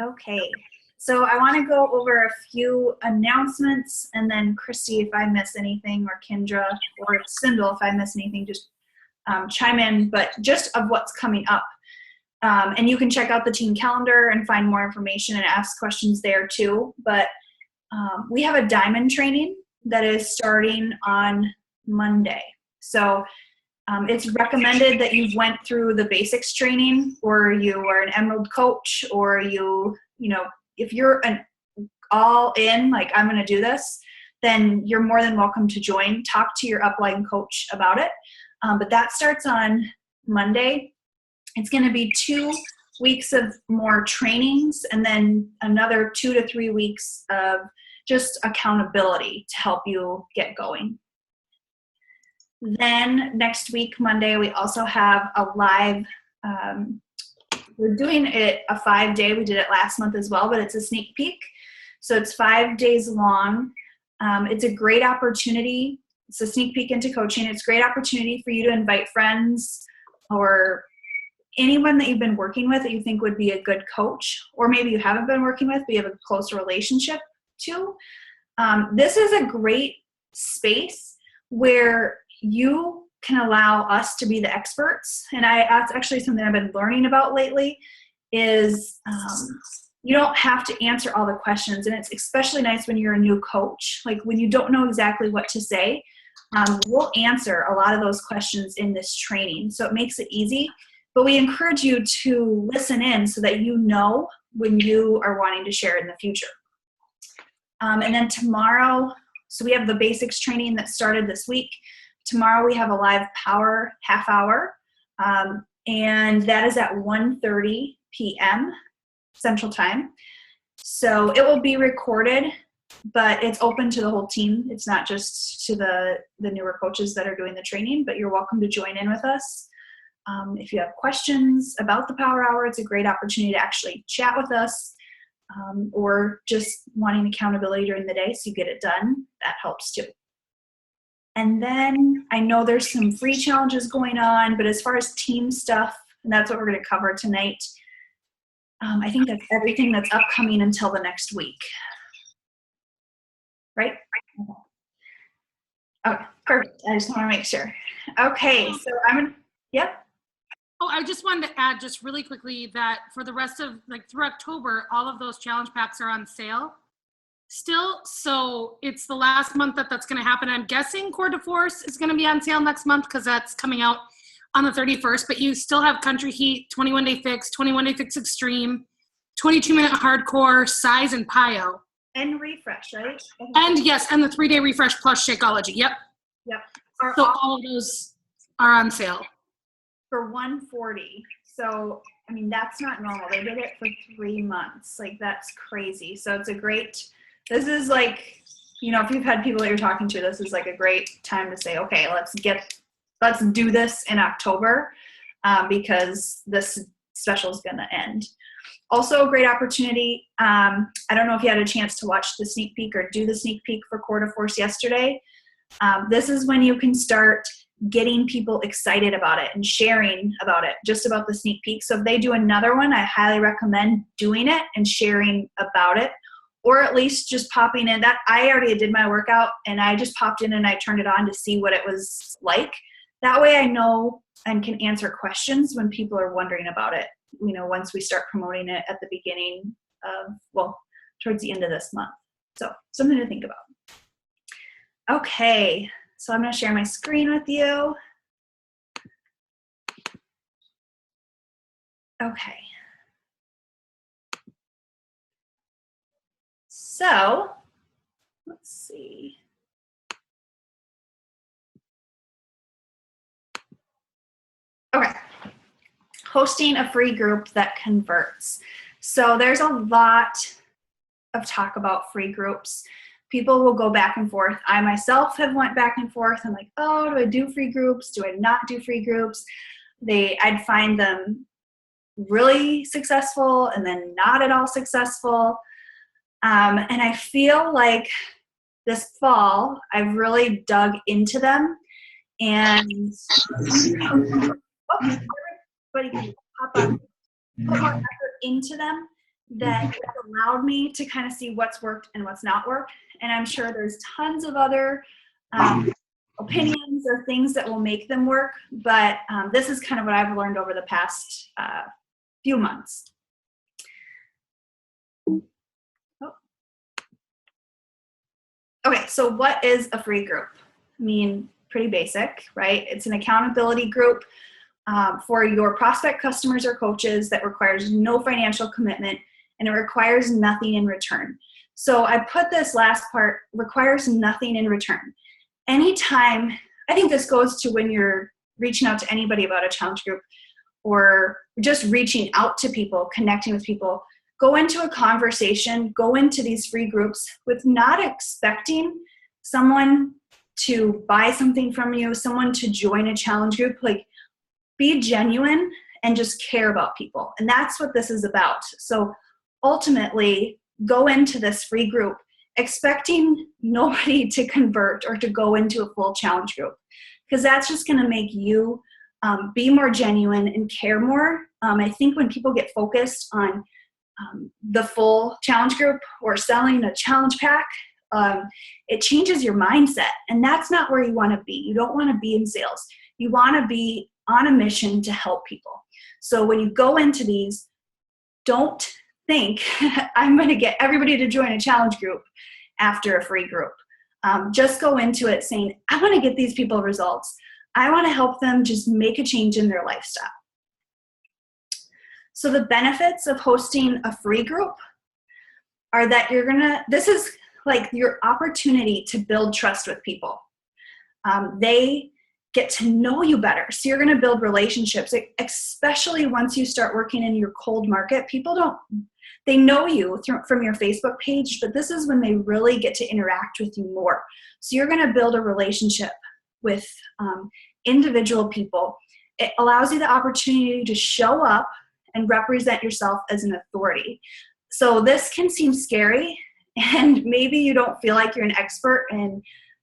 Okay, so I want to go over a few announcements, and then Christy, if I miss anything, or Kendra, or Sindel, if I miss anything, just chime in, but just of what's coming up. And you can check out the team calendar and find more information and ask questions there too. But we have a diamond training that is starting on Monday. So it's recommended that you've went through the basics training, or you are an Emerald coach, or you know, if you're an all in, like I'm going to do this, then you're more than welcome to join. Talk to your upline coach about it. But that starts on Monday. It's going to be 2 weeks of more trainings, and then another 2 to 3 weeks of just accountability to help you get going. Then next week, Monday, we also have a live, we're doing it a 5-day. We did it last month as well, but it's a sneak peek. So it's 5 days long. It's a great opportunity. It's a sneak peek into coaching. It's a great opportunity for you to invite friends or anyone that you've been working with that you think would be a good coach, or maybe you haven't been working with, but you have a close relationship to. This is a great space where you can allow us to be the experts. And that's actually something I've been learning about lately is you don't have to answer all the questions. And it's especially nice when you're a new coach, like when you don't know exactly what to say, we'll answer a lot of those questions in this training. So it makes it easy, but we encourage you to listen in so that you know when you are wanting to share in the future. And then tomorrow, so we have the basics training that started this week. Tomorrow we have a live power half hour, and that is at 1:30 p.m. Central Time. So it will be recorded, but it's open to the whole team. It's not just to the newer coaches that are doing the training, but you're welcome to join in with us. If you have questions about the power hour, it's a great opportunity to actually chat with us, or just wanting accountability during the day so you get it done. That helps too. And then I know there's some free challenges going on, but as far as team stuff, and that's what we're going to cover tonight, I think that's everything that's upcoming until the next week. Right? Okay, perfect. I just want to make sure. Okay, so I'm going to, yep. Oh, I just wanted to add just really quickly that for the rest of, like through October, all of those challenge packs are on sale still. So it's the last month that's going to happen. I'm guessing Core de Force is going to be on sale next month because that's coming out on the 31st, but you still have Country Heat, 21 Day Fix, 21 Day Fix Extreme, 22-minute Hardcore, Size, and PiYo. And Refresh, right? And yes, and the 3-day Refresh plus Shakeology. Yep. Yep. So all of those are on sale. For $140. So, I mean, that's not normal. They did it for 3 months. Like, that's crazy. So it's a great, this is like, you know, if you've had people that you're talking to, this is like a great time to say, okay, let's do this in October, because this special is going to end. Also a great opportunity. I don't know if you had a chance to watch the sneak peek or do the sneak peek for Core de Force yesterday. This is when you can start getting people excited about it and sharing about it, just about the sneak peek. So if they do another one, I highly recommend doing it and sharing about it, or at least just popping in. That I already did my workout and I just popped in and I turned it on to see what it was like. That way I know and can answer questions when people are wondering about it, you know, once we start promoting it at the beginning of, well, towards the end of this month. So something to think about. Okay. So I'm going to share my screen with you. Okay. So let's see. Okay. Hosting a free group that converts. So there's a lot of talk about free groups. People will go back and forth. I myself have went back and forth. I'm like, oh, do I do free groups? Do I not do free groups? I'd find them really successful and then not at all successful. And I feel like this fall, I've really dug into them, and everybody can pop up, put more effort into them that has allowed me to kind of see what's worked and what's not worked. And I'm sure there's tons of other opinions or things that will make them work. But this is kind of what I've learned over the past few months. Okay, so what is a free group? I mean, pretty basic, right? It's an accountability group for your prospect customers or coaches that requires no financial commitment, and it requires nothing in return. So I put this last part, requires nothing in return. Anytime, I think this goes to when you're reaching out to anybody about a challenge group or just reaching out to people, connecting with people, go into a conversation, go into these free groups with not expecting someone to buy something from you, someone to join a challenge group. Like, be genuine and just care about people. And that's what this is about. So ultimately, go into this free group expecting nobody to convert or to go into a full challenge group, because that's just going to make you be more genuine and care more. I think when people get focused on the full challenge group or selling a challenge pack, it changes your mindset. And that's not where you want to be. You don't want to be in sales. You want to be on a mission to help people. So when you go into these, don't think I'm going to get everybody to join a challenge group after a free group. Just go into it saying, I want to get these people results. I want to help them just make a change in their lifestyle. So the benefits of hosting a free group are that this is like your opportunity to build trust with people. They get to know you better. So you're going to build relationships, especially once you start working in your cold market. People they know you from your Facebook page, but this is when they really get to interact with you more. So you're going to build a relationship with individual people. It allows you the opportunity to show up and represent yourself as an authority. So this can seem scary, and maybe you don't feel like you're an expert in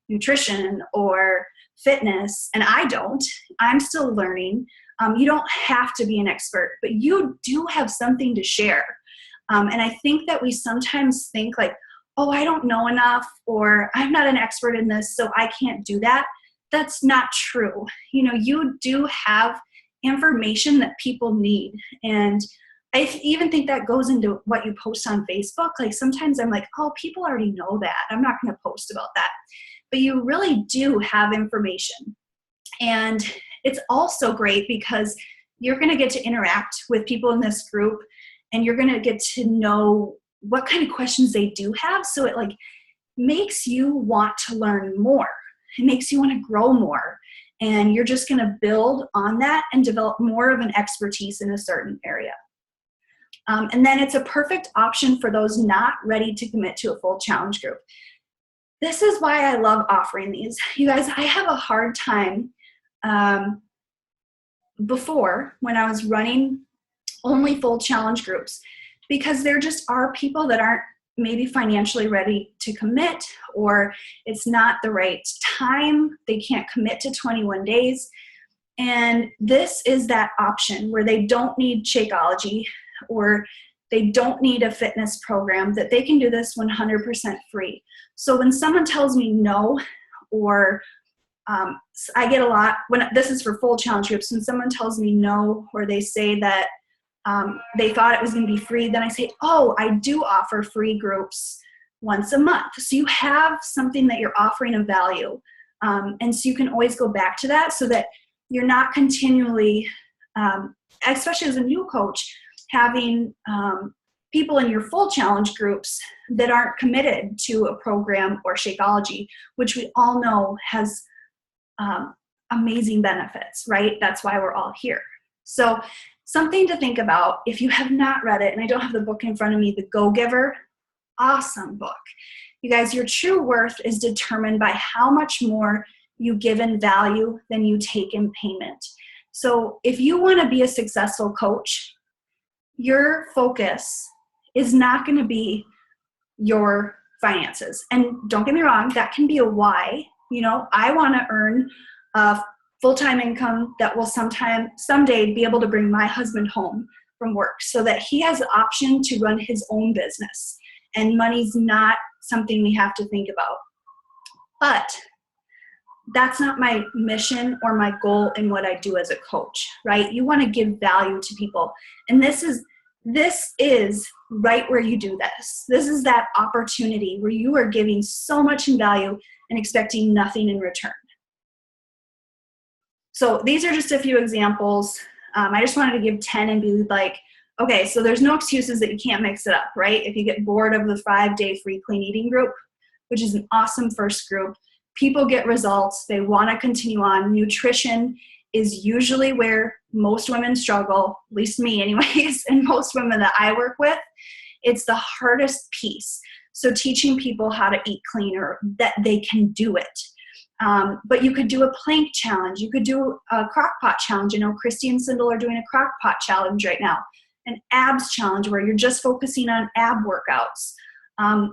nutrition or fitness, and I don't. I'm still learning. You don't have to be an expert, but you do have something to share. And I think that we sometimes think like, oh, I don't know enough, or I'm not an expert in this, so I can't do that. That's not true. You do have information that people need. And I even think that goes into what you post on Facebook. Like, sometimes I'm like, oh, people already know that. I'm not going to post about that. But you really do have information. And it's also great because you're going to get to interact with people in this group, and you're going to get to know what kind of questions they do have. So it like makes you want to learn more. It makes you want to grow more. And you're just going to build on that and develop more of an expertise in a certain area. And then it's a perfect option for those not ready to commit to a full challenge group. This is why I love offering these. You guys, I have a hard time before when I was running only full challenge groups, because there just are people that aren't maybe financially ready to commit, or it's not the right time. They can't commit to 21 days. And this is that option where they don't need Shakeology, or they don't need a fitness program, that they can do this 100% free. So when someone tells me no, or I get a lot, when this is for full challenge groups, when someone tells me no, or they say that they thought it was going to be free, then I say, oh, I do offer free groups once a month. So you have something that you're offering of value. And so you can always go back to that, so that you're not continually, especially as a new coach, having people in your full challenge groups that aren't committed to a program or Shakeology, which we all know has amazing benefits, right? That's why we're all here. So something to think about if you have not read it, and I don't have the book in front of me, The Go-Giver, awesome book. You guys, your true worth is determined by how much more you give in value than you take in payment. So if you want to be a successful coach, your focus is not going to be your finances. And don't get me wrong, that can be a why. I want to earn a full-time income that will someday be able to bring my husband home. from work so that he has the option to run his own business. And money's not something we have to think about. But that's not my mission or my goal in what I do as a coach, right? You want to give value to people. And this is right where you do this. This is that opportunity where you are giving so much in value and expecting nothing in return. So these are just a few examples. I just wanted to give 10 and be like, okay, so there's no excuses that you can't mix it up, right? If you get bored of the 5-day free clean eating group, which is an awesome first group, people get results, they want to continue on. Nutrition is usually where most women struggle, at least me anyways, and most women that I work with. It's the hardest piece. So teaching people how to eat cleaner, that they can do it. But you could do a plank challenge. You could do a crock pot challenge. You know, Christy and Sindel are doing a crock pot challenge right now. An abs challenge where you're just focusing on ab workouts.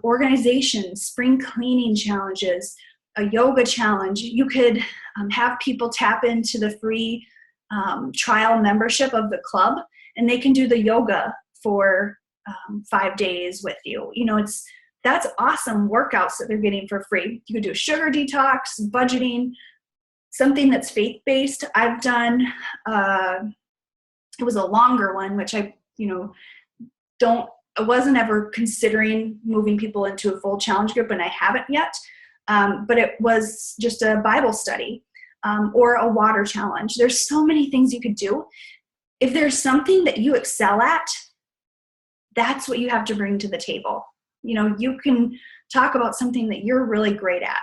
Organization, spring cleaning challenges, a yoga challenge. You could have people tap into the free trial membership of the club, and they can do the yoga for 5 days with you. You know, that's awesome workouts that they're getting for free. You could do a sugar detox, budgeting, something that's faith-based. I've done, it was a longer one, which I wasn't ever considering moving people into a full challenge group, and I haven't yet. But it was just a Bible study or a water challenge. There's so many things you could do. If there's something that you excel at, that's what you have to bring to the table. You know, you can talk about something that you're really great at.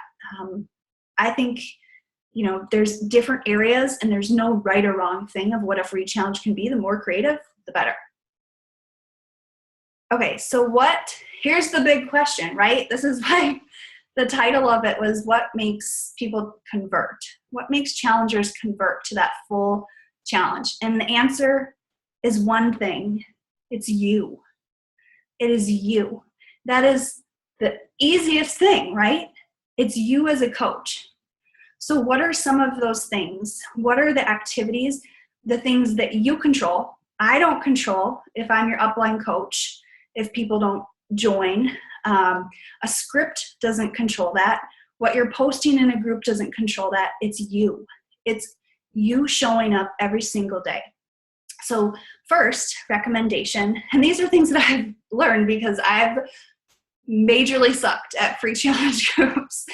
I think, you know, there's different areas and there's no right or wrong thing of what a free challenge can be. The more creative, the better. Okay, so here's the big question, right? This is why the title of it was what makes people convert? What makes challengers convert to that full challenge? And the answer is one thing. It's you. It is you. That is the easiest thing, right? It's you as a coach. So what are some of those things? What are the activities, the things that you control? I don't control if I'm your upline coach, if people don't join. A script doesn't control that. What you're posting in a group doesn't control that. It's you. It's you showing up every single day. So first, recommendation, and these are things that I've learned because I've majorly sucked at free challenge groups.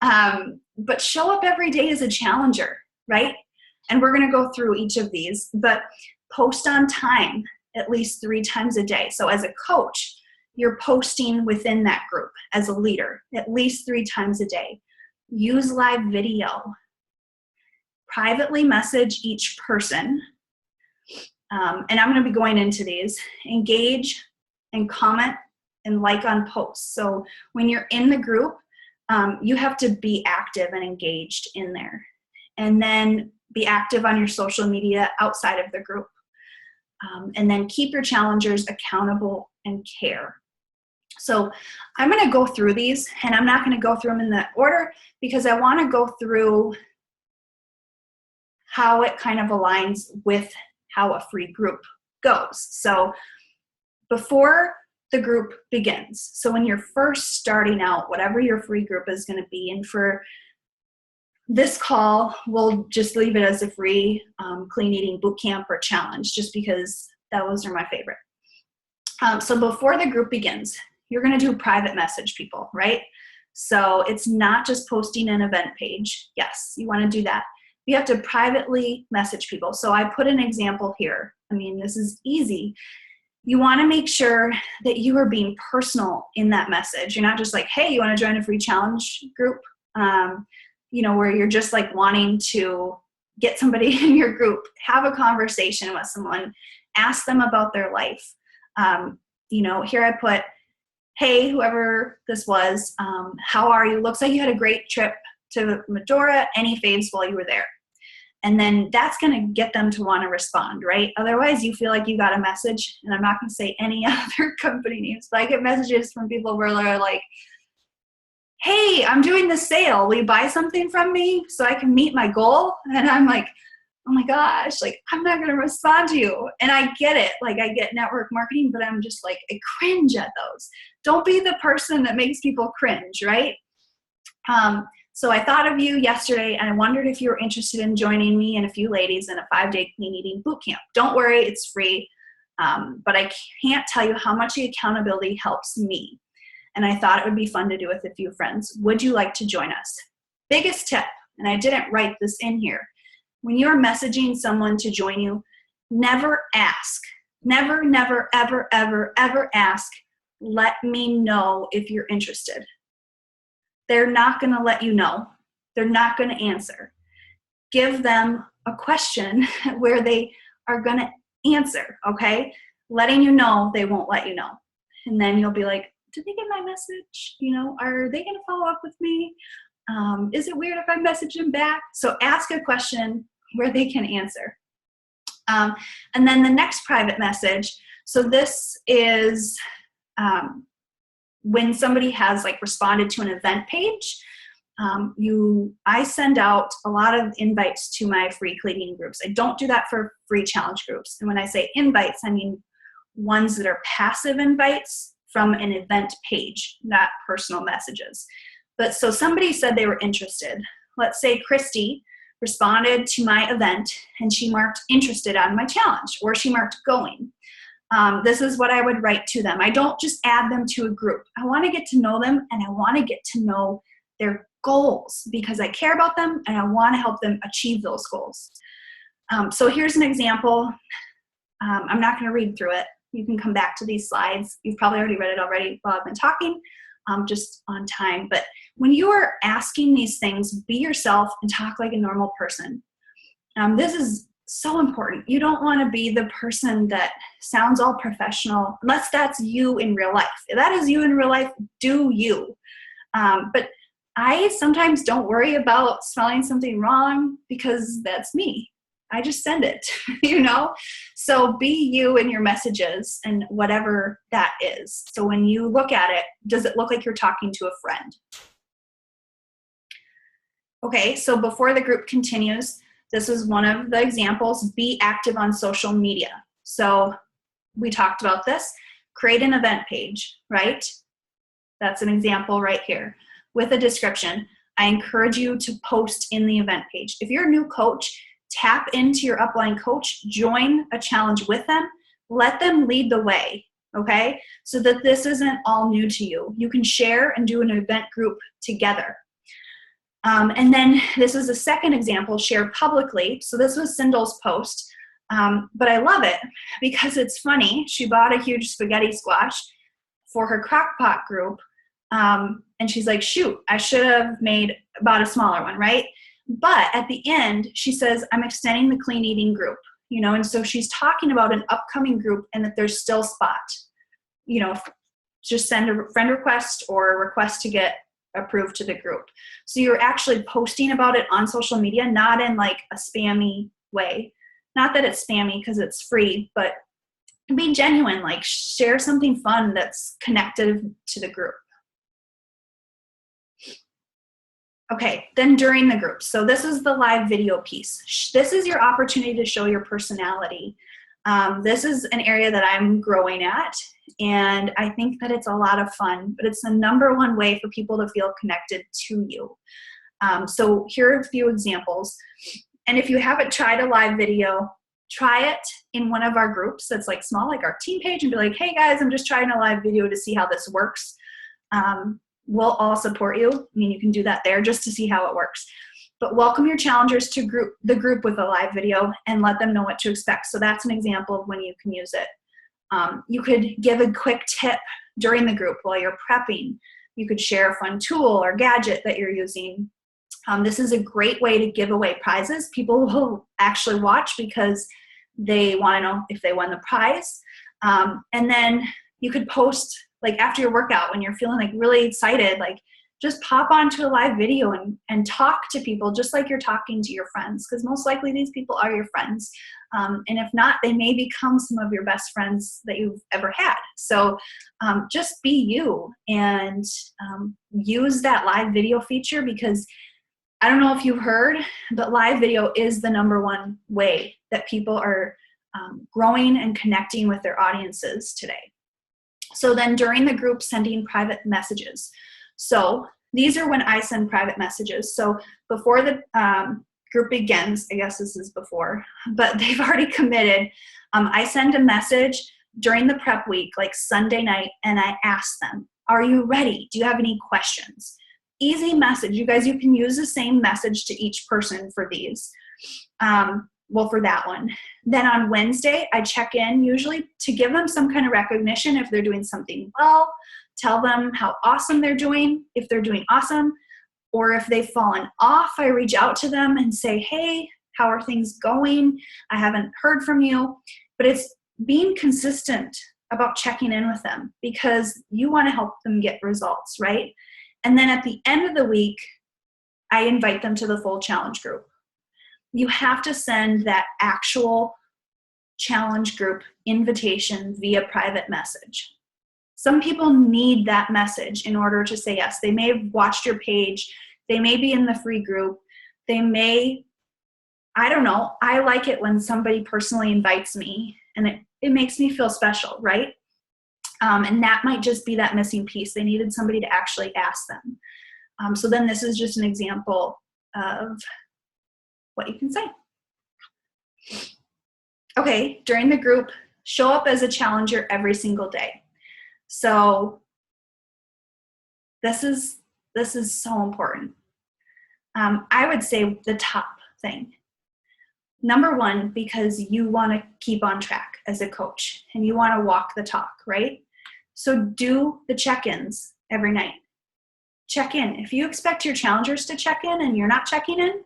But show up every day as a challenger, right? And we're going to go through each of these, but post on time at least 3 times a day. So as a coach, you're posting within that group as a leader at least 3 times a day. Use live video. Privately message each person. And I'm going to be going into these. Engage and comment and like on posts. So when you're in the group, you have to be active and engaged in there. And then be active on your social media outside of the group. And then keep your challengers accountable and care. So I'm going to go through these, and I'm not going to go through them in that order because I want to go through how it kind of aligns with how a free group goes. So before the group begins, so when you're first starting out, whatever your free group is going to be, and for this call, we'll just leave it as a free clean eating boot camp or challenge, just because those are my favorite. So before the group begins, you're going to do private message people, right? So it's not just posting an event page. Yes, you want to do that. You have to privately message people. So I put an example here. I mean, this is easy. You want to make sure that you are being personal in that message. You're not just like, hey, you want to join a free challenge group? Where you're just like wanting to get somebody in your group, have a conversation with someone, ask them about their life. Here I put, hey, whoever this was, how are you? Looks like you had a great trip to Medora. Any faves while you were there? And then that's going to get them to want to respond, right? Otherwise, you feel like you got a message, and I'm not going to say any other company names, but I get messages from people where they're like, hey, I'm doing this sale. Will you buy something from me so I can meet my goal? And I'm like, oh my gosh, like I'm not going to respond to you. And I get it. Like I get network marketing, but I'm just like, I cringe at those. Don't be the person that makes people cringe, right? So I thought of you yesterday and I wondered if you were interested in joining me and a few ladies in a 5-day clean eating boot camp. Don't worry, it's free. But I can't tell you how much the accountability helps me. And I thought it would be fun to do with a few friends. Would you like to join us? Biggest tip, and I didn't write this in here. When you're messaging someone to join you, never ask. Never, never, ever, ever, ever ask, let me know if you're interested. They're not going to let you know. They're not going to answer. Give them a question where they are going to answer, okay? Letting you know, they won't let you know. And then you'll be like, did they get my message? You know, are they going to follow up with me? Is it weird if I message them back? So ask a question where they can answer. And then the next private message. So this is when somebody has like responded to an event page. I send out a lot of invites to my free cleaning groups. I don't do that for free challenge groups. And when I say invites, I mean ones that are passive invites from an event page, not personal messages. But so somebody said they were interested. Let's say Christy responded to my event and she marked interested on my challenge, or she marked going. This is what I would write to them. I don't just add them to a group. I want to get to know them, and I want to get to know their goals because I care about them and I want to help them achieve those goals. So here's an example. I'm not going to read through it. You can come back to these slides. You've probably already read it already while I've been talking, just on time. But when you are asking these things, be yourself and talk like a normal person. This is so important. You don't want to be the person that sounds all professional, unless that's you in real life. If that is you in real life, do you. But I sometimes don't worry about spelling something wrong because that's me. I just send it, you know? So be you in your messages and whatever that is. So when you look at it, does it look like you're talking to a friend? Okay, so before the group continues, this is one of the examples. Be active on social media. So we talked about this. Create an event page, right? That's an example right here with a description. I encourage you to post in the event page. If you're a new coach, tap into your upline coach, join a challenge with them, let them lead the way, okay? So that this isn't all new to you. You can share and do an event group together. And then this is a second example, share publicly. So this was Cindel's post, but I love it because it's funny. She bought a huge spaghetti squash for her crock-pot group, and she's like, shoot, I should have bought a smaller one, right? But at the end, she says, I'm extending the clean eating group, you know, and so she's talking about an upcoming group and that there's still spot, you know, just send a friend request or a request to get approved to the group. So you're actually posting about it on social media, not in like a spammy way. Not that it's spammy because it's free, but be genuine, like share something fun that's connected to the group. Okay, then during the group. So this is the live video piece. This is your opportunity to show your personality. This is an area that I'm growing at, and I think that it's a lot of fun, but it's the #1 way for people to feel connected to you. So here are a few examples. And if you haven't tried a live video, try it in one of our groups that's like small, like our team page, and be like, hey guys, I'm just trying a live video to see how this works. We'll all support you. I mean, you can do that there just to see how it works. But welcome your challengers to the group with a live video and let them know what to expect. So that's an example of when you can use it. You could give a quick tip during the group while you're prepping. You could share a fun tool or gadget that you're using. This is a great way to give away prizes. People will actually watch because they want to know if they won the prize. And then you could post like after your workout when you're feeling like really excited, like just pop onto a live video and talk to people just like you're talking to your friends, because most likely these people are your friends. And if not, they may become some of your best friends that you've ever had. So just be you and use that live video feature, because I don't know if you've heard, but live video is the #1 way that people are growing and connecting with their audiences today. So then during the group, sending private messages. So these are when I send private messages. So before the group begins, I guess this is before, but they've already committed. I send a message during the prep week, like Sunday night, and I ask them, are you ready? Do you have any questions? Easy message. You guys, you can use the same message to each person for these. Well, for that one. Then on Wednesday, I check in usually to give them some kind of recognition if they're doing something well, tell them how awesome they're doing, if they're doing awesome, or if they've fallen off, I reach out to them and say, hey, how are things going? I haven't heard from you. But it's being consistent about checking in with them because you want to help them get results, right? And then at the end of the week, I invite them to the full challenge group. You have to send that actual challenge group invitation via private message. Some people need that message in order to say yes. They may have watched your page. They may be in the free group. They may, I don't know. I like it when somebody personally invites me and it makes me feel special, right? And that might just be that missing piece. They needed somebody to actually ask them. So then this is just an example of what you can say. Okay, during the group, show up as a challenger every single day. So this is so important. I would say the top thing. #1, because you want to keep on track as a coach and you want to walk the talk, right? So do the check-ins every night. Check in. If you expect your challengers to check in and you're not checking in,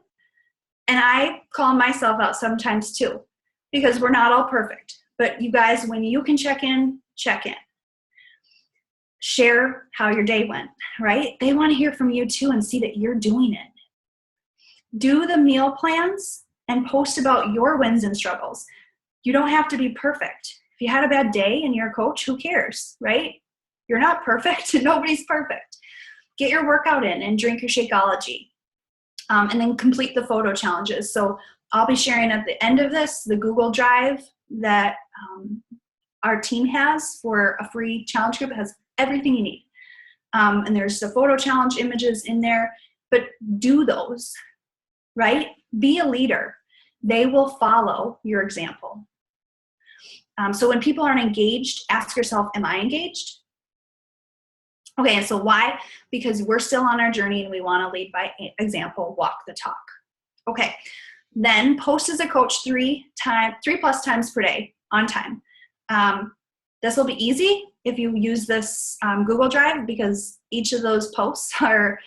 and I call myself out sometimes too, because we're not all perfect. But you guys, when you can check in, check in. Share how your day went, right? They want to hear from you too and see that you're doing it. Do the meal plans and post about your wins and struggles. You don't have to be perfect. If you had a bad day and you're a coach, who cares, right? You're not perfect. Nobody's perfect. Get your workout in and drink your Shakeology. And then complete the photo challenges. So I'll be sharing at the end of this the Google Drive that our team has for a free challenge group. It has everything you need. And there's the photo challenge images in there, but do those, right? Be a leader. They will follow your example. So when people aren't engaged, ask yourself, am I engaged? Okay, so why? Because we're still on our journey and we want to lead by example, walk the talk. Okay, then post as a coach 3+ times per day on time. This will be easy if you use this Google Drive because each of those posts are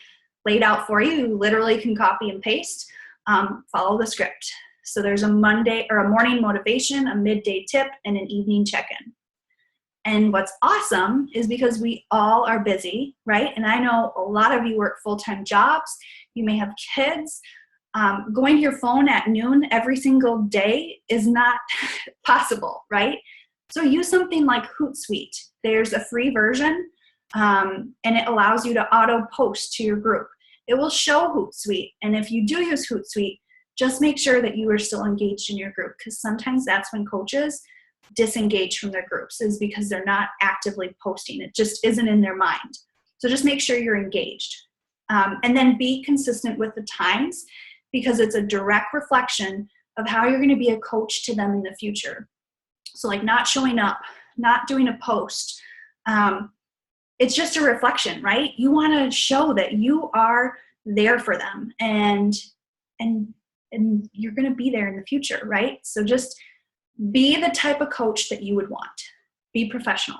laid out for you. You literally can copy and paste, follow the script. So there's a Monday or a morning motivation, a midday tip, and an evening check-in. And what's awesome is because we all are busy, right? And I know a lot of you work full-time jobs. You may have kids. Going to your phone at noon every single day is not possible, right? So use something like Hootsuite. There's a free version, and it allows you to auto-post to your group. It will show Hootsuite. And if you do use Hootsuite, just make sure that you are still engaged in your group because sometimes that's when coaches disengage from their groups is because they're not actively posting. It just isn't in their mind. So just make sure you're engaged. And then be consistent with the times because it's a direct reflection of how you're going to be a coach to them in the future. So like not showing up, not doing a post. It's just a reflection, right? You want to show that you are there for them and you're going to be there in the future, right? So just be the type of coach that you would want. Be professional.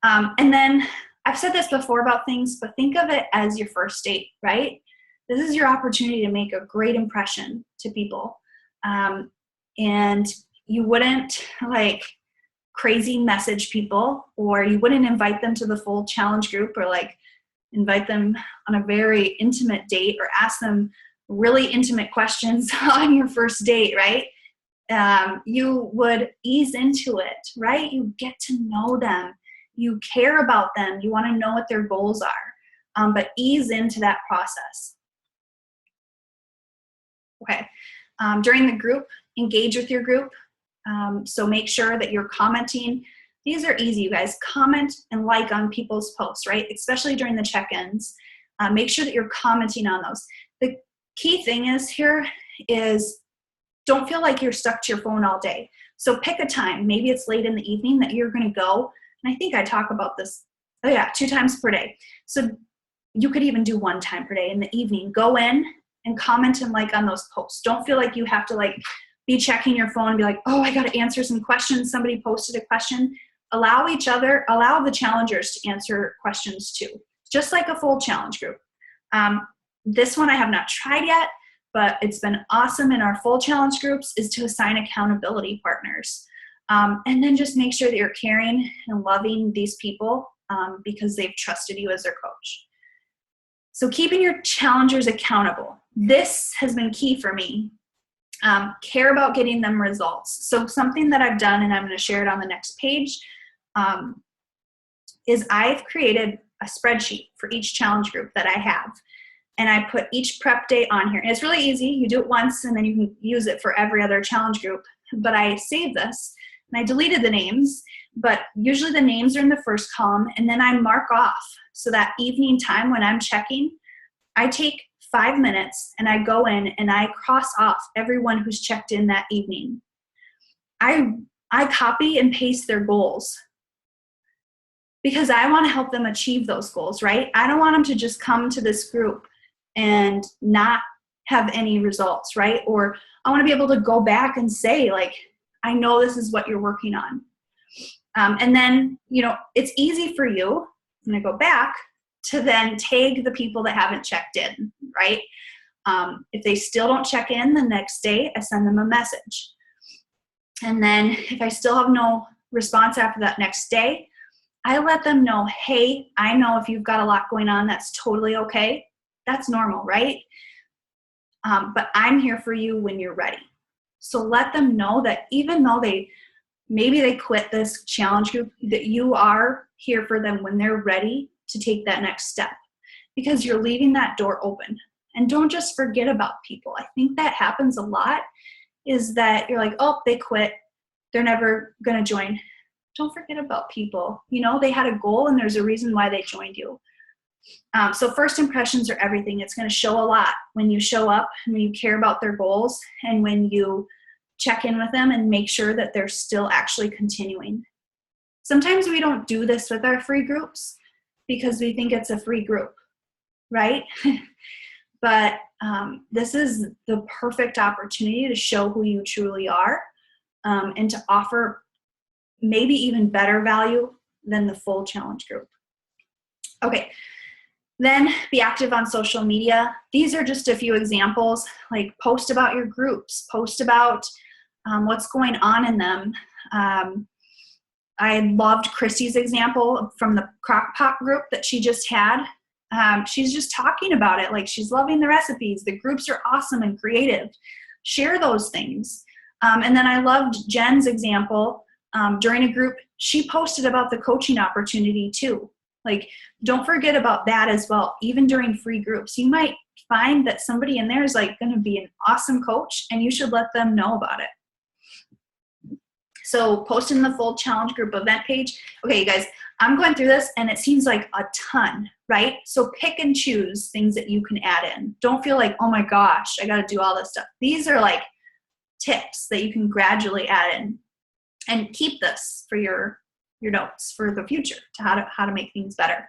And then I've said this before about things, but think of it as your first date, right? This is your opportunity to make a great impression to people. And you wouldn't like crazy message people, or you wouldn't invite them to the full challenge group, or like invite them on a very intimate date, or ask them really intimate questions on your first date, right? You would ease into it, right? You get to know them. You care about them. You want to know what their goals are, but ease into that process. Okay. During the group, engage with your group. So make sure that you're commenting. These are easy, you guys. Comment and like on people's posts, right? Especially during the check-ins. Make sure that you're commenting on those. The key thing is don't feel like you're stuck to your phone all day. So pick a time. Maybe it's late in the evening that you're going to go. And I think I talk about this, 2 times per day. So you could even do 1 time per day in the evening. Go in and comment and like on those posts. Don't feel like you have to like be checking your phone and be like, oh, I got to answer some questions. Somebody posted a question. Allow the challengers to answer questions too, just like a full challenge group. This one I have not tried yet, but it's been awesome in our full challenge groups is to assign accountability partners. And then just make sure that you're caring and loving these people because they've trusted you as their coach. So keeping your challengers accountable. This has been key for me. Care about getting them results. So something that I've done, and I'm going to share it on the next page, is I've created a spreadsheet for each challenge group that I have. And I put each prep day on here. And it's really easy. You do it once and then you can use it for every other challenge group. But I saved this and I deleted the names, but usually the names are in the first column, and then I mark off. So that evening time when I'm checking, I take 5 minutes and I go in and I cross off everyone who's checked in that evening. I copy and paste their goals because I want to help them achieve those goals, right? I don't want them to just come to this group and not have any results, right? Or I want to be able to go back and say, like, I know this is what you're working on. And then, it's easy for you, I'm going to go back, to then tag the people that haven't checked in, right? If they still don't check in the next day, I send them a message. And then if I still have no response after that next day, I let them know, hey, I know if you've got a lot going on, that's totally okay. That's normal, right? But I'm here for you when you're ready. So let them know that even though maybe they quit this challenge group, that you are here for them when they're ready to take that next step, because you're leaving that door open. And don't just forget about people. I think that happens a lot, is that you're like, oh, they quit. They're never going to join. Don't forget about people. They had a goal and there's a reason why they joined you. So first impressions are everything. It's going to show a lot when you show up, when you care about their goals, and when you check in with them and make sure that they're still actually continuing. Sometimes we don't do this with our free groups because we think it's a free group, right? But this is the perfect opportunity to show who you truly are, and to offer maybe even better value than the full challenge group. Okay, then be active on social media. These are just a few examples, like post about your groups, post about what's going on in them. I loved Christy's example from the Crock-Pot group that she just had. She's just talking about it, like she's loving the recipes. The groups are awesome and creative. Share those things. And then I loved Jen's example. During a group, she posted about the coaching opportunity too. Like, don't forget about that as well. Even during free groups, you might find that somebody in there is like going to be an awesome coach, and you should let them know about it. So post in the full challenge group event page. Okay, you guys, I'm going through this and it seems like a ton, right? So pick and choose things that you can add in. Don't feel like, oh my gosh, I got to do all this stuff. These are like tips that you can gradually add in, and keep this for your notes for the future to how to make things better.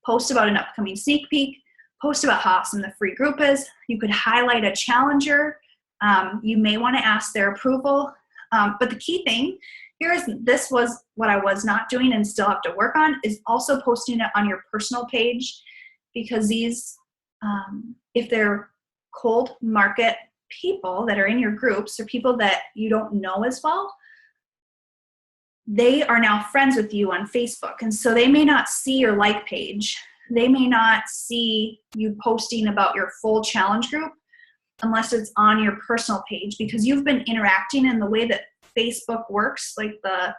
Post about an upcoming sneak peek. Post about how awesome the free group is. You could highlight a challenger. You may want to ask their approval. But the key thing here is, this was what I was not doing and still have to work on, is also posting it on your personal page, because these, if they're cold market people that are in your groups or people that you don't know as well, they are now friends with you on Facebook. And so they may not see your like page. They may not see you posting about your full challenge group unless it's on your personal page, because you've been interacting. In the way that Facebook works, like the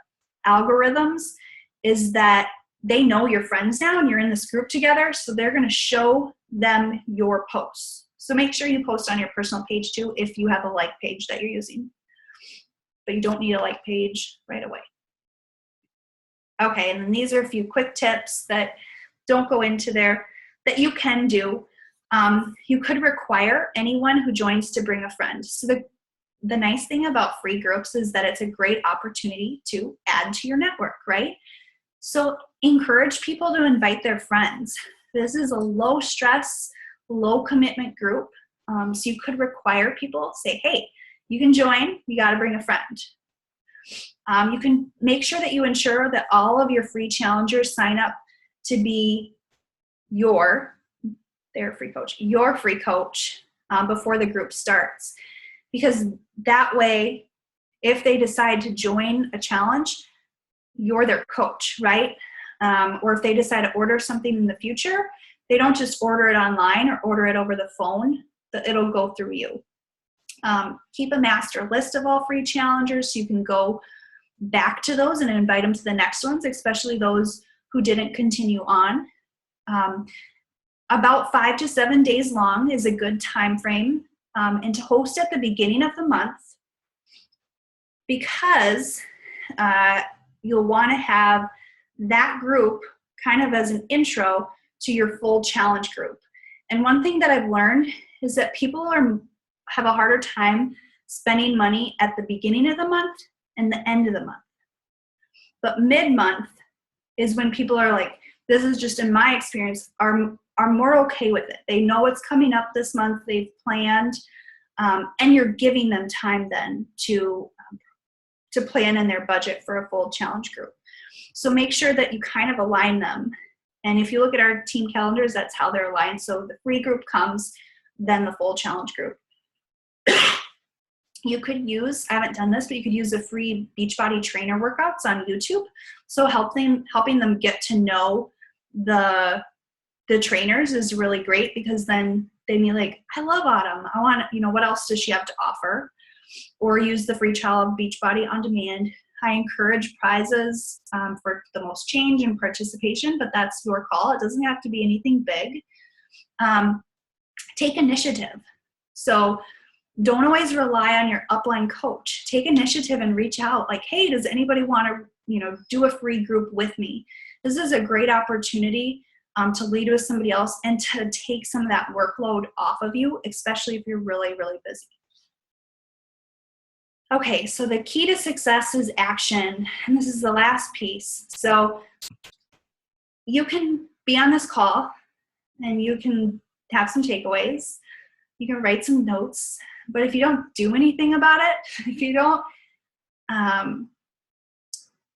algorithms, is that they know you're friends now and you're in this group together. So they're going to show them your posts. So make sure you post on your personal page too if you have a like page that you're using. But you don't need a like page right away. Okay, and then these are a few quick tips that don't go into there that you can do. You could require anyone who joins to bring a friend. So the nice thing about free groups is that it's a great opportunity to add to your network, right? So encourage people to invite their friends. This is a low stress, low commitment group. So you could require people, say, hey, you can join, you got to bring a friend. You can make sure that you ensure that all of your free challengers sign up to be your free coach before the group starts. Because that way, if they decide to join a challenge, you're their coach, right? Or if they decide to order something in the future, they don't just order it online or order it over the phone, it'll go through you. Keep a master list of all free challengers so you can go back to those and invite them to the next ones, especially those who didn't continue on. About 5 to 7 days long is a good time frame, and to host at the beginning of the month, because you'll want to have that group kind of as an intro to your full challenge group. And one thing that I've learned is that people have a harder time spending money at the beginning of the month and the end of the month. But mid-month is when people are like, this is just in my experience, are more okay with it. They know it's coming up this month, they've planned, and you're giving them time then to plan in their budget for a full challenge group. So make sure that you kind of align them. And if you look at our team calendars, that's how they're aligned. So the free group comes, then the full challenge group. You could use, I haven't done this, but you could use the free Beachbody trainer workouts on YouTube. So helping them get to know the trainers is really great, because then they be like, I love Autumn. I want, what else does she have to offer? Or use the free trial of Beachbody on demand. I encourage prizes for the most change and participation, but that's your call. It doesn't have to be anything big. Take initiative. So don't always rely on your upline coach. Take initiative and reach out like, hey, does anybody want to, do a free group with me? This is a great opportunity to lead with somebody else and to take some of that workload off of you, especially if you're really, really busy. Okay, so the key to success is action, and this is the last piece. So you can be on this call and you can have some takeaways. You can write some notes, but if you don't do anything about it, if you don't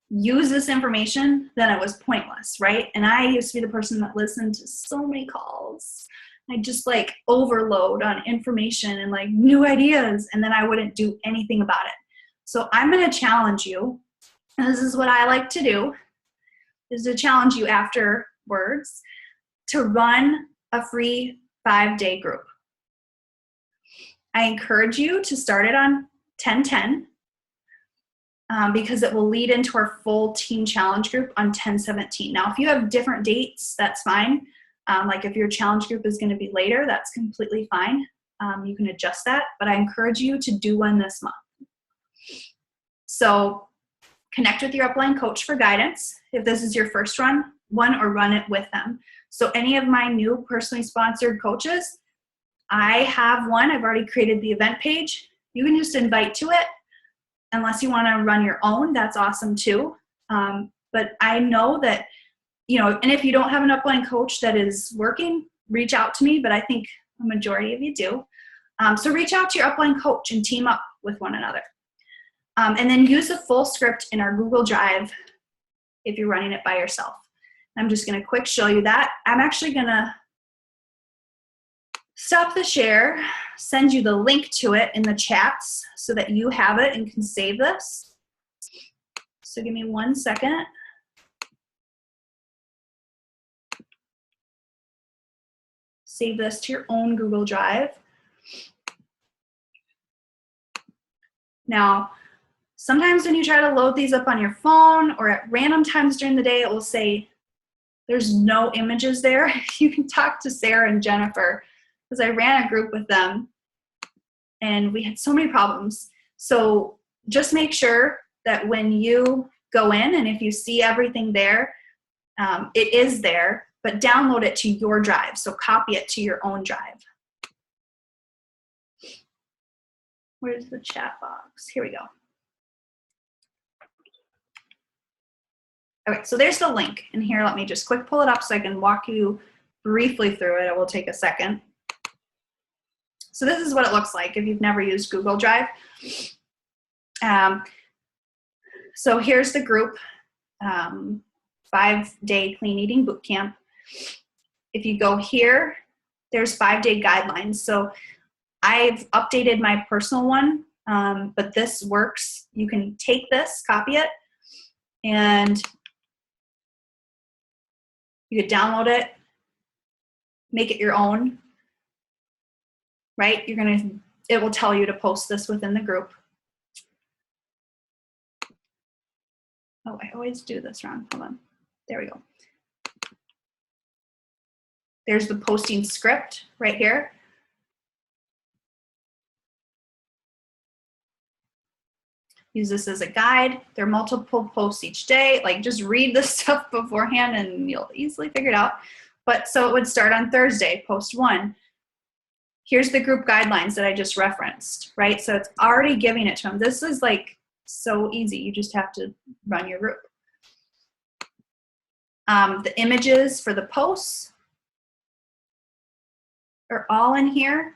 use this information, then it was pointless, right? And I used to be the person that listened to so many calls. I just overload on information and new ideas, and then I wouldn't do anything about it. So I'm going to challenge you, and this is what I like to do, is to challenge you afterwards to run a free 5-day group. I encourage you to start it on 10/10 because it will lead into our full team challenge group on 10/17. Now, if you have different dates, that's fine. If your challenge group is going to be later, that's completely fine. You can adjust that, but I encourage you to do one this month. So connect with your upline coach for guidance. If this is your first one, or run it with them. So any of my new personally sponsored coaches, I have one. I've already created the event page. You can just invite to it. Unless you want to run your own, that's awesome too. But I know that, and if you don't have an upline coach that is working, reach out to me, but I think a majority of you do. So reach out to your upline coach and team up with one another. And then use the full script in our Google Drive if you're running it by yourself. I'm just going to quick show you that. I'm actually going to stop the share, send you the link to it in the chats so that you have it and can save this. So give me 1 second. Save this to your own Google Drive. Now, sometimes when you try to load these up on your phone or at random times during the day, it will say there's no images there. You can talk to Sarah and Jennifer because I ran a group with them and we had so many problems. So just make sure that when you go in and if you see everything there, it is there, but download it to your drive. So copy it to your own drive. Where's the chat box? Here we go. Okay, so there's the link. And here, let me just quick pull it up so I can walk you briefly through it. It will take a second. So this is what it looks like if you've never used Google Drive. So here's the group, 5-day clean eating boot camp. If you go here, there's 5-day guidelines. So I've updated my personal one, but this works. You can take this, copy it, and you could download it, make it your own, right? It will tell you to post this within the group. Oh, I always do this wrong. Hold on. There we go. There's the posting script right here. Use this as a guide. There are multiple posts each day. Like, just read this stuff beforehand and you'll easily figure it out. But so it would start on Thursday, post 1. Here's the group guidelines that I just referenced, right? So it's already giving it to them. This is like so easy. You just have to run your group. The images for the posts are all in here.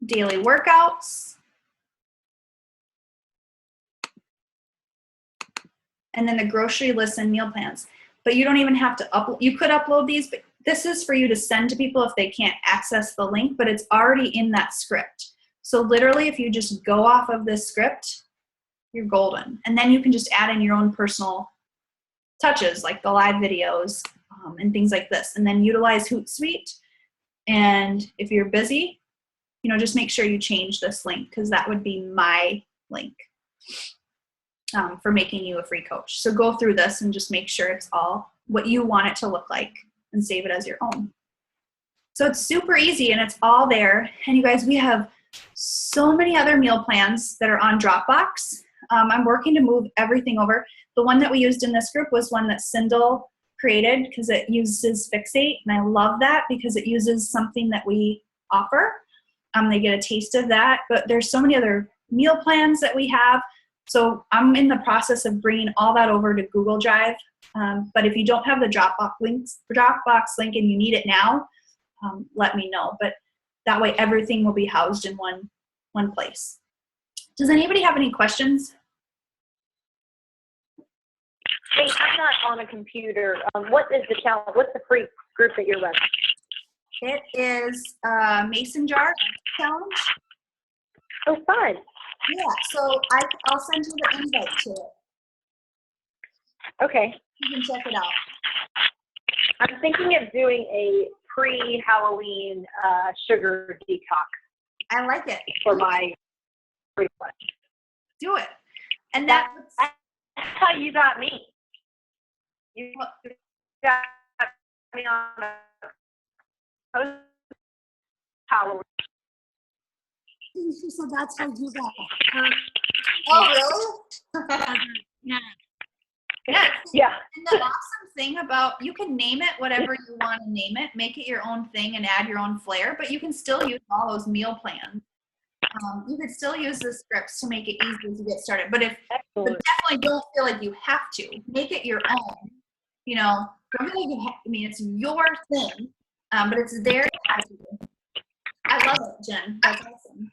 Daily workouts. And then the grocery lists and meal plans. But you don't even have to upload. You could upload these, but this is for you to send to people if they can't access the link, but it's already in that script. So literally, if you just go off of this script, you're golden. And then you can just add in your own personal touches, like the live videos and things like this. And then utilize Hootsuite. And if you're busy, just make sure you change this link, because that would be my link for making you a free coach. So go through this and just make sure it's all what you want it to look like and save it as your own. So it's super easy and it's all there. And you guys, we have so many other meal plans that are on Dropbox. I'm working to move everything over. The one that we used in this group was one that Sindel created because it uses Fixate. And I love that because it uses something that we offer. They get a taste of that, but there's so many other meal plans that we have. So I'm in the process of bringing all that over to Google Drive. But if you don't have the Dropbox link and you need it now, let me know. But that way everything will be housed in one place. Does anybody have any questions? Hey, I'm not on a computer. What is the challenge? What's the free group that you're running? It is Mason Jar Challenge. Oh, fun. Yeah, so I'll send you the invite to it. Okay. You can check it out. I'm thinking of doing a pre-Halloween sugar detox I like it. for my request. Do it. And That's how you got me. You got me on a post-Halloween. So that's how you got her. Oh, really? Yeah. Yeah. And the awesome thing about, you can name it whatever you want to name it, make it your own thing and add your own flair, but you can still use all those meal plans. You could still use the scripts to make it easy to get started. But but definitely don't feel like you have to. Make it your own. Don't feel like you have, it's your thing, but it's there. I love it, Jen. That's awesome.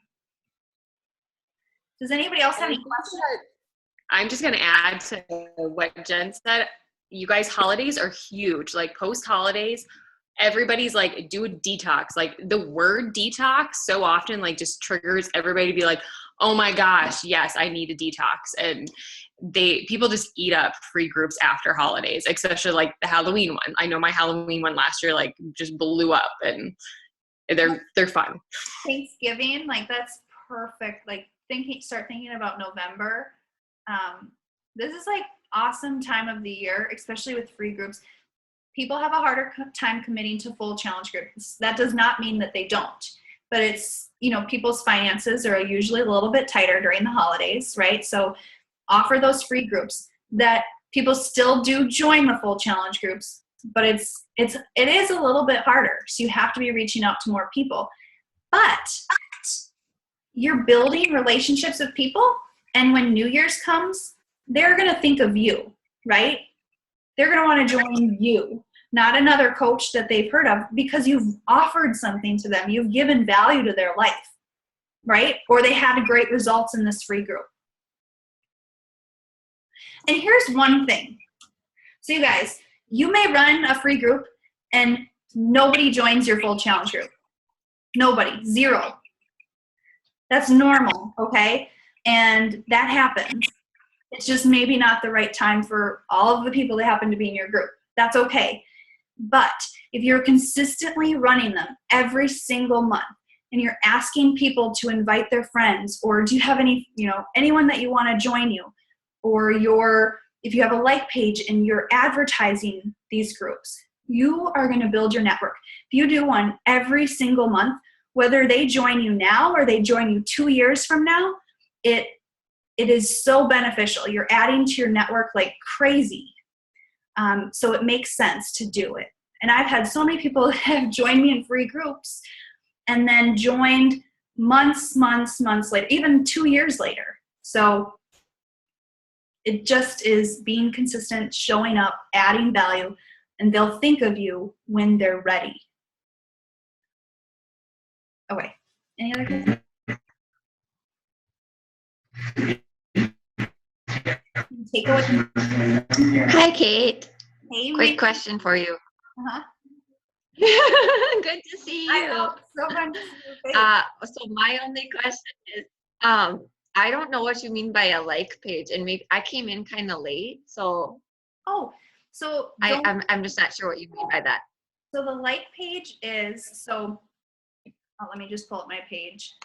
Does anybody else have any questions? I'm just going to add to what Jen said. You guys, holidays are huge. Like post-holidays, everybody's like, do a detox. Like the word detox so often like just triggers everybody to be like, oh my gosh, yes, I need a detox. And people just eat up free groups after holidays, especially like the Halloween one. I know my Halloween one last year like just blew up, and they're fun. Thanksgiving, like that's perfect. Like start thinking about November. This is like awesome time of the year, especially with free groups. people have a harder time committing to full challenge groups. That does not mean that they don't, but it's, people's finances are usually a little bit tighter during the holidays, right? So offer those free groups that people still do join the full challenge groups, but it is a little bit harder. So you have to be reaching out to more people, but you're building relationships with people. And when New Year's comes, they're going to think of you, right? They're going to want to join you, not another coach that they've heard of, because you've offered something to them. You've given value to their life, right? Or they had great results in this free group. And here's one thing. So you guys, you may run a free group and nobody joins your full challenge group. Nobody, 0. That's normal, okay? And that happens. It's just maybe not the right time for all of the people that happen to be in your group. That's okay. But if you're consistently running them every single month and you're asking people to invite their friends, or do you have any, anyone that you want to join you, or if you have a like page and you're advertising these groups, you are going to build your network. If you do one every single month, whether they join you now or they join you 2 years from now, it is so beneficial. You're adding to your network like crazy. So it makes sense to do it. And I've had so many people that have joined me in free groups and then joined months later, even 2 years later. So it just is being consistent, showing up, adding value, and they'll think of you when they're ready. Okay. Any other questions? Takeaway. Hi, Kate. Hey, Quick question for you. Uh-huh. Good to see I you. know. So fun to see your face. So my only question is, I don't know what you mean by a like page, and maybe I came in kind of late, so Oh, so I'm just not sure what you mean by that. So the like page is, let me just pull up my page.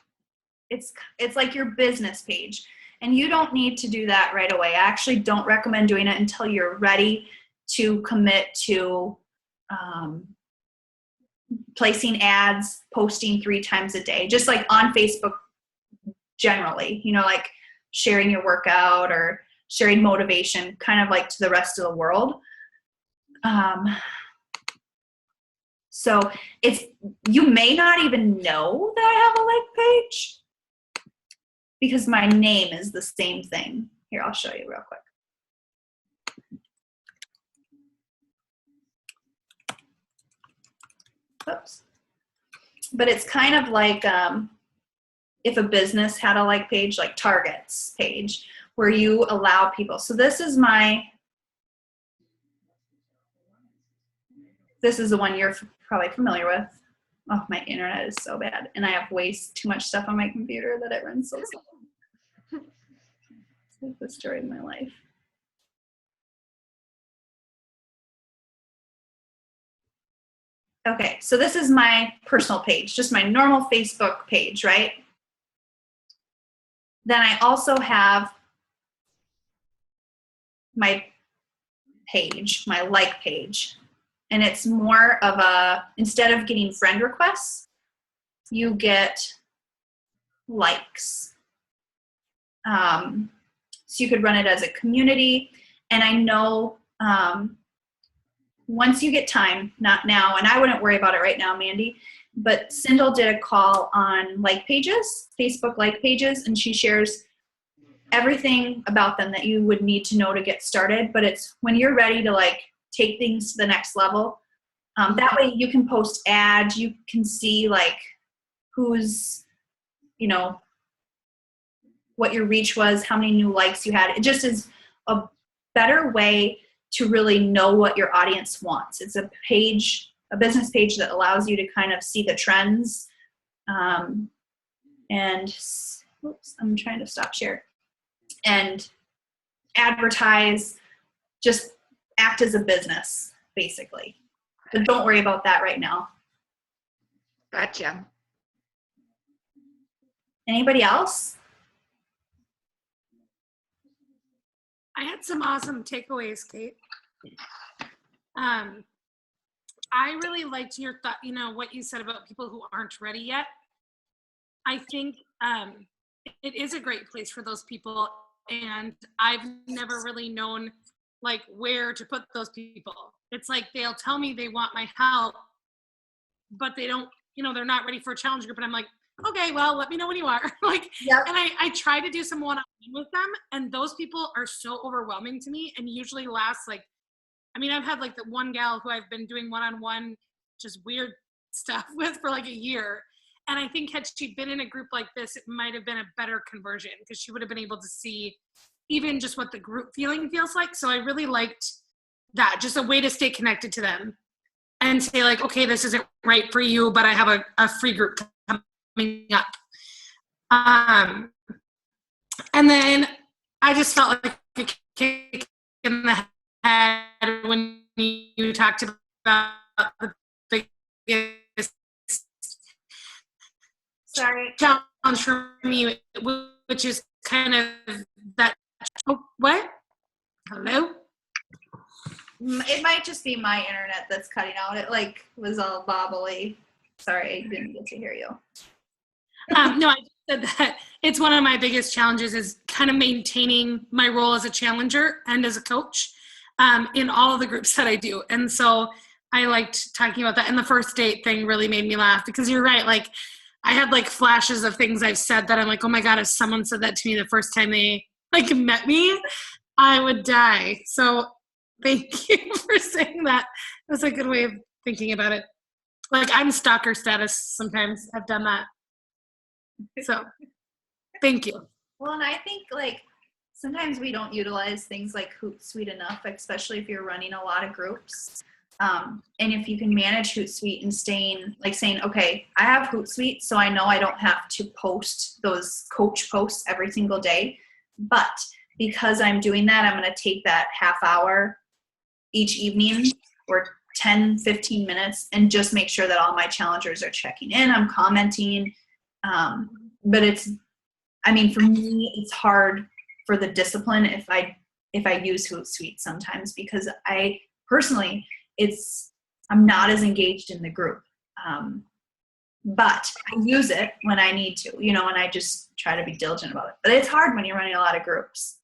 It's like your business page, and you don't need to do that right away. I actually don't recommend doing it until you're ready to commit to placing ads, posting 3 times a day, just like on Facebook generally, like sharing your workout or sharing motivation, kind of like to the rest of the world. So you may not even know that I have a like page because my name is the same thing. Here, I'll show you real quick. Oops. But it's kind of like if a business had a like page, like Target's page, where you allow people. So this is the one you're probably familiar with. Oh, my internet is so bad. And I have way too much stuff on my computer that it runs so slow. It's destroyed my life. Okay, so this is my personal page, just my normal Facebook page, right? Then I also have my page, my like page. And it's more of instead of getting friend requests, you get likes. So you could run it as a community. And I know once you get time, not now, and I wouldn't worry about it right now, Mandy, but Sindel did a call on like pages, Facebook like pages, and she shares everything about them that you would need to know to get started. But it's when you're ready to take things to the next level. That way you can post ads, you can see who's, what your reach was, how many new likes you had. It just is a better way to really know what your audience wants. It's a business page that allows you to kind of see the trends. And oops, I'm trying to stop share. And advertise, just act as a business, basically. But don't worry about that right now. Gotcha. Anybody else? I had some awesome takeaways, Kate. I really liked your thought, what you said about people who aren't ready yet. I think it is a great place for those people. And I've never really known like where to put those people. It's like they'll tell me they want my help, but they don't, they're not ready for a challenge group. And I'm like, okay, well, let me know when you are. Like, Yep. and I try to do some one-on-one with them, and those people are so overwhelming to me and usually last I've had like the one gal who I've been doing one-on-one, just weird stuff with for like a year. And I think had she been in a group like this, it might have been a better conversion because she would have been able to see even just what the group feeling feels like. So I really liked that, just a way to stay connected to them and say like, okay, this isn't right for you, but I have a free group coming up. And then I just felt like a kick in the head when you talked about the biggest challenge for me, which is kind of that. Oh, what? Hello? It might just be my internet that's cutting out. It like was all bobbly. Sorry, I didn't get to hear you. No, I just said that it's one of my biggest challenges is kind of maintaining my role as a challenger and as a coach in all of the groups that I do. And so I liked talking about that. And the first date thing really made me laugh because you're right. Like I had like flashes of things I've said that I'm like, oh my God, if someone said that to me the first time they like met me, I would die. So thank you for saying that. That's a good way of thinking about it. Like I'm stalker status sometimes. I've done that. So thank you. Well, and I think like sometimes we don't utilize things like Hootsuite enough, especially if you're running a lot of groups. And if you can manage Hootsuite and saying, okay, I have Hootsuite, so I know I don't have to post those coach posts every single day. But because I'm doing that, I'm going to take that half hour each evening or 10, 15 minutes and just make sure that all my challengers are checking in. I'm commenting. But for me, it's hard for the discipline if I use Hootsuite sometimes because I personally, I'm not as engaged in the group. But I use it when I need to, and I just try to be diligent about it. But it's hard when you're running a lot of groups.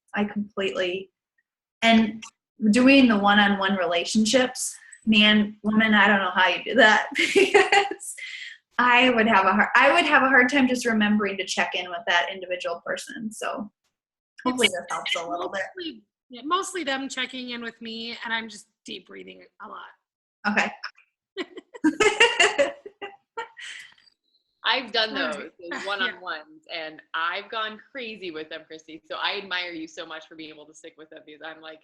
And doing the one-on-one relationships, man, woman, I don't know how you do that because I would have a hard time just remembering to check in with that individual person. So hopefully that helps a little bit. Mostly them checking in with me, and I'm just deep breathing a lot. Okay. I've done those one-on-ones, and I've gone crazy with them, Christy. So I admire you so much for being able to stick with them because I'm like,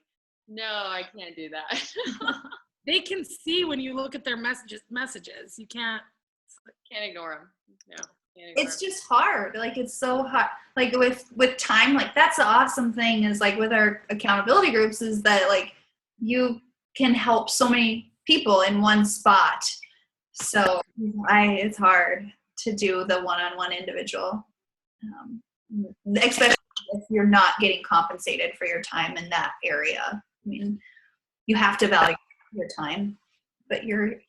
no, I can't do that. They can see when you look at their messages. You can't ignore them. No. It's just hard. Like it's so hard. Like with time, like that's the awesome thing is like with our accountability groups is that like you can help so many people in one spot. So it's hard to do the one-on-one individual, especially if you're not getting compensated for your time in that area. I mean, you have to value your time, but you're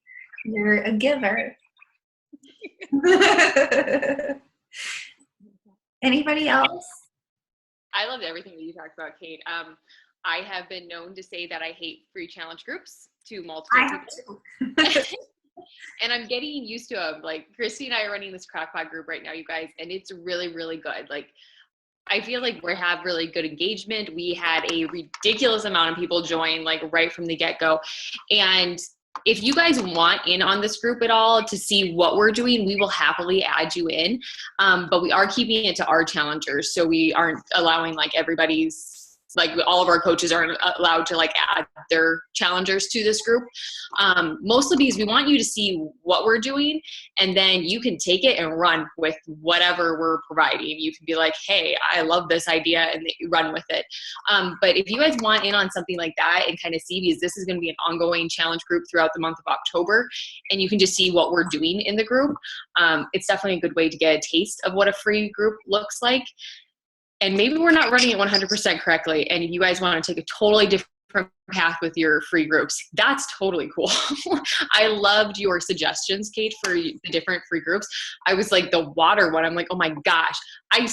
a giver. Anybody else? I loved everything that you talked about, Kate. I have been known to say that I hate free challenge groups to multiple people. And I'm getting used to them. Like Christy and I are running this Crackpot group right now, you guys, and it's really, really good. Like I feel like we have really good engagement. We had a ridiculous amount of people join like right from the get-go. And if you guys want in on this group at all to see what we're doing, we will happily add you in. But we are keeping it to our challengers. So we aren't allowing like everybody's, like all of our coaches aren't allowed to like add their challengers to this group. Mostly because we want you to see what we're doing and then you can take it and run with whatever we're providing. You can be like, hey, I love this idea and run with it. But if you guys want in on something like that and kind of see, because this is going to be an ongoing challenge group throughout the month of October, and you can just see what we're doing in the group, it's definitely a good way to get a taste of what a free group looks like. And maybe we're not running it 100% correctly. And if you guys want to take a totally different path with your free groups. That's totally cool. I loved your suggestions, Kate, for the different free groups. I was like the water one. I'm like, oh my gosh, I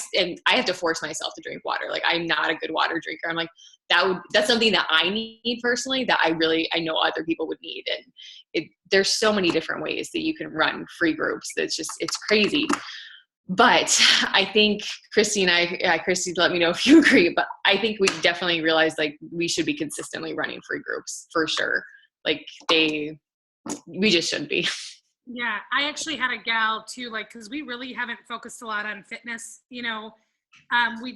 have to force myself to drink water. Like I'm not a good water drinker. I'm like, that's something that I need personally that I know other people would need. And there's so many different ways that you can run free groups. It's crazy. But I think Christy, let me know if you agree, but I think we definitely realized like we should be consistently running free groups for sure. Like we just should be. Yeah, I actually had a gal too, like, cause we really haven't focused a lot on fitness, we've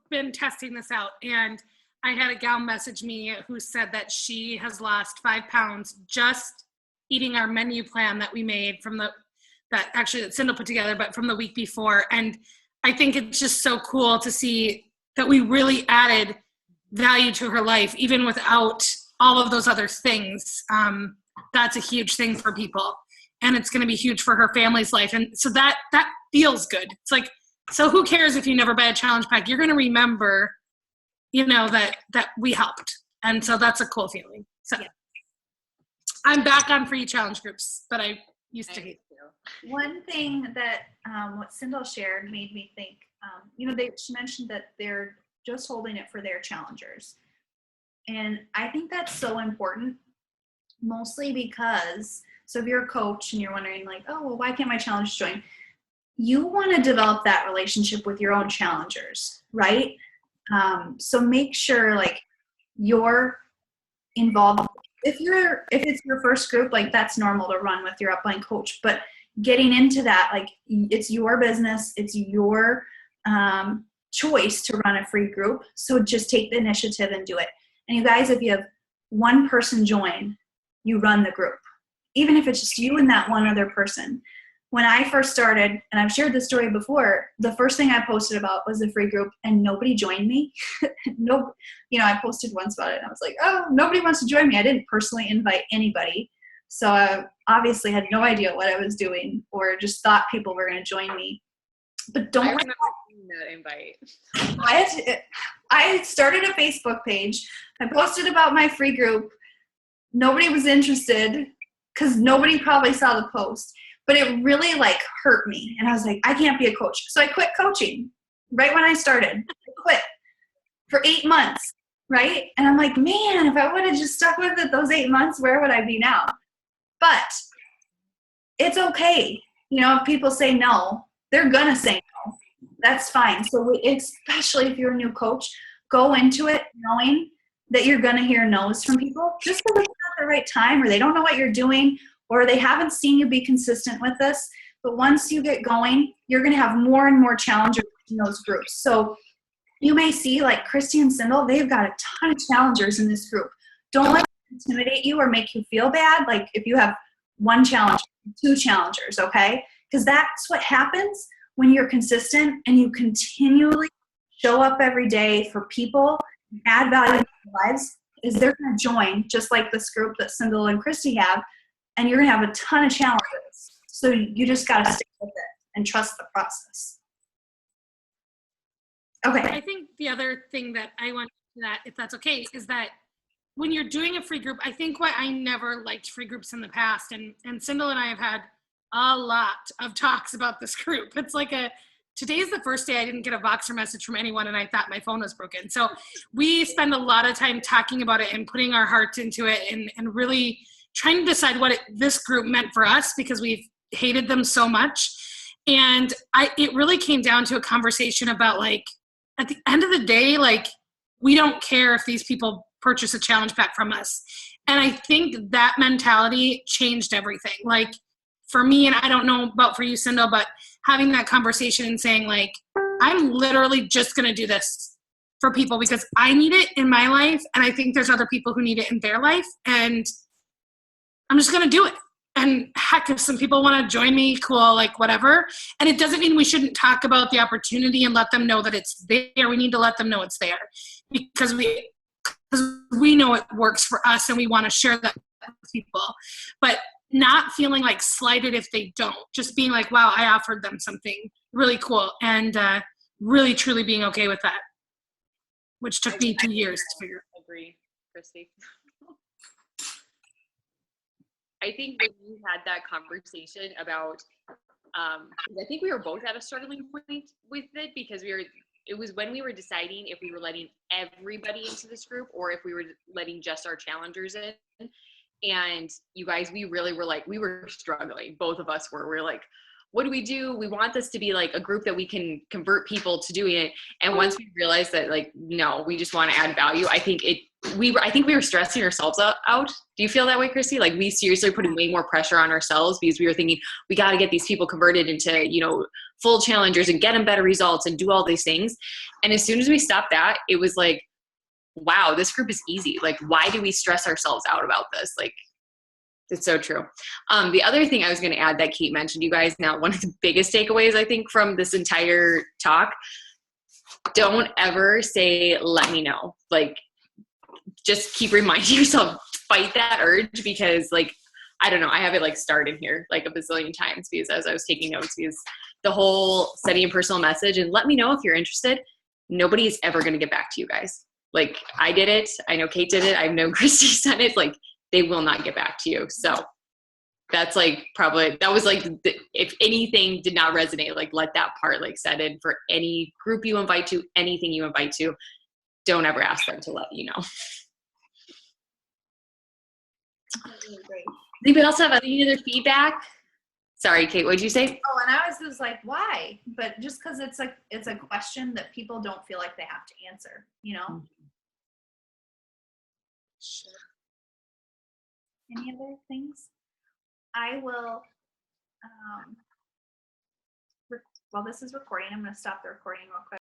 been testing this out, and I had a gal message me who said that she has lost 5 pounds just eating our menu plan that we made that Cindel put together, but from the week before. And I think it's just so cool to see that we really added value to her life, even without all of those other things. That's a huge thing for people. And it's going to be huge for her family's life. And so that feels good. It's like, so who cares if you never buy a challenge pack? You're going to remember, that we helped. And so that's a cool feeling. So yeah. I'm back on free challenge groups, but I used to hate. One thing that what Cindel shared made me think, she mentioned that they're just holding it for their challengers. And I think that's so important, mostly because, so if you're a coach and you're wondering like, oh, well, why can't my challengers join? You want to develop that relationship with your own challengers, right? So make sure like you're involved. If it's your first group, like that's normal to run with your upline coach, but getting into that, like it's your business, it's your choice to run a free group. So just take the initiative and do it. And you guys, if you have one person join, you run the group, even if it's just you and that one other person. When I first started, and I've shared this story before, the first thing I posted about was the free group and nobody joined me. I posted once about it and I was like, oh, nobody wants to join me. I didn't personally invite anybody. So I obviously had no idea what I was doing or just thought people were going to join me. But don't I remember that invite. I started a Facebook page. I posted about my free group. Nobody was interested because nobody probably saw the post. But it really like hurt me. And I was like, I can't be a coach. So I quit coaching right when I started. I quit for 8 months, right? And I'm like, man, if I would have just stuck with it those 8 months, where would I be now? But it's okay. If people say no, they're going to say no. That's fine. So especially if you're a new coach, go into it knowing that you're going to hear no's from people just because it's not the right time or they don't know what you're doing or they haven't seen you be consistent with this. But once you get going, you're going to have more and more challengers in those groups. So you may see like Christy and Cindel, they've got a ton of challengers in this group. Don't let it intimidate you or make you feel bad. Like if you have one challenger, 2 challengers, okay? Because that's what happens when you're consistent and you continually show up every day for people, add value in their lives, is they're going to join just like this group that Cindel and Christy have. And you're going to have a ton of challenges. So you just got to stick with it and trust the process. Okay. I think the other thing that I want to that, if that's okay, is that when you're doing a free group, I think why I never liked free groups in the past, and Cindel and I have had a lot of talks about this group. It's like today's the first day I didn't get a Voxer message from anyone and I thought my phone was broken. So we spend a lot of time talking about it and putting our hearts into it and really trying to decide what this group meant for us because we've hated them so much. And it really came down to a conversation about like, at the end of the day, like we don't care if these people purchase a challenge pack from us. And I think that mentality changed everything. Like for me, and I don't know about for you, Cindel, but having that conversation and saying like, I'm literally just going to do this for people because I need it in my life. And I think there's other people who need it in their life. And I'm just going to do it. And heck, if some people want to join me, cool, like whatever. And it doesn't mean we shouldn't talk about the opportunity and let them know that it's there. We need to let them know it's there because we know it works for us and we want to share that with people. But not feeling like slighted if they don't. Just being like, wow, I offered them something really cool. And really, truly being okay with that, which took me 2 years to figure out. Agree. Christy. I think when we had that conversation about, 'cause I think we were both at a struggling point with it because it was when we were deciding if we were letting everybody into this group or if we were letting just our challengers in. And you guys, we really were like, we were struggling. Both of us were. We're like, what do? We want this to be like a group that we can convert people to doing it. And once we realized that, like, no, we just want to add value. I think we were stressing ourselves out. Do you feel that way, Christy? Like we seriously putting way more pressure on ourselves because we were thinking we got to get these people converted into, full challengers and get them better results and do all these things. And as soon as we stopped that, it was like, wow, this group is easy. Like, why do we stress ourselves out about this? Like, it's so true. The other thing I was going to add that Kate mentioned, you guys, now one of the biggest takeaways I think from this entire talk, don't ever say, let me know. Like, just keep reminding yourself, fight that urge because like, I don't know, I have it like starred in here like a bazillion times because as I was taking notes, because the whole sending a personal message and let me know if you're interested, nobody is ever going to get back to you guys. Like I did it. I know Kate did it. I know Christy's done it. Like they will not get back to you. So that's like probably, that was like, if anything did not resonate, like let that part like set in for any group you invite to, anything you invite to, don't ever ask them to let you know. Really great. Anybody else have any other feedback? Sorry, Kate, what did you say? Oh, and I was just like, why? But just because it's a question that people don't feel like they have to answer, Sure. Any other things? I will, while this is recording, I'm going to stop the recording real quick.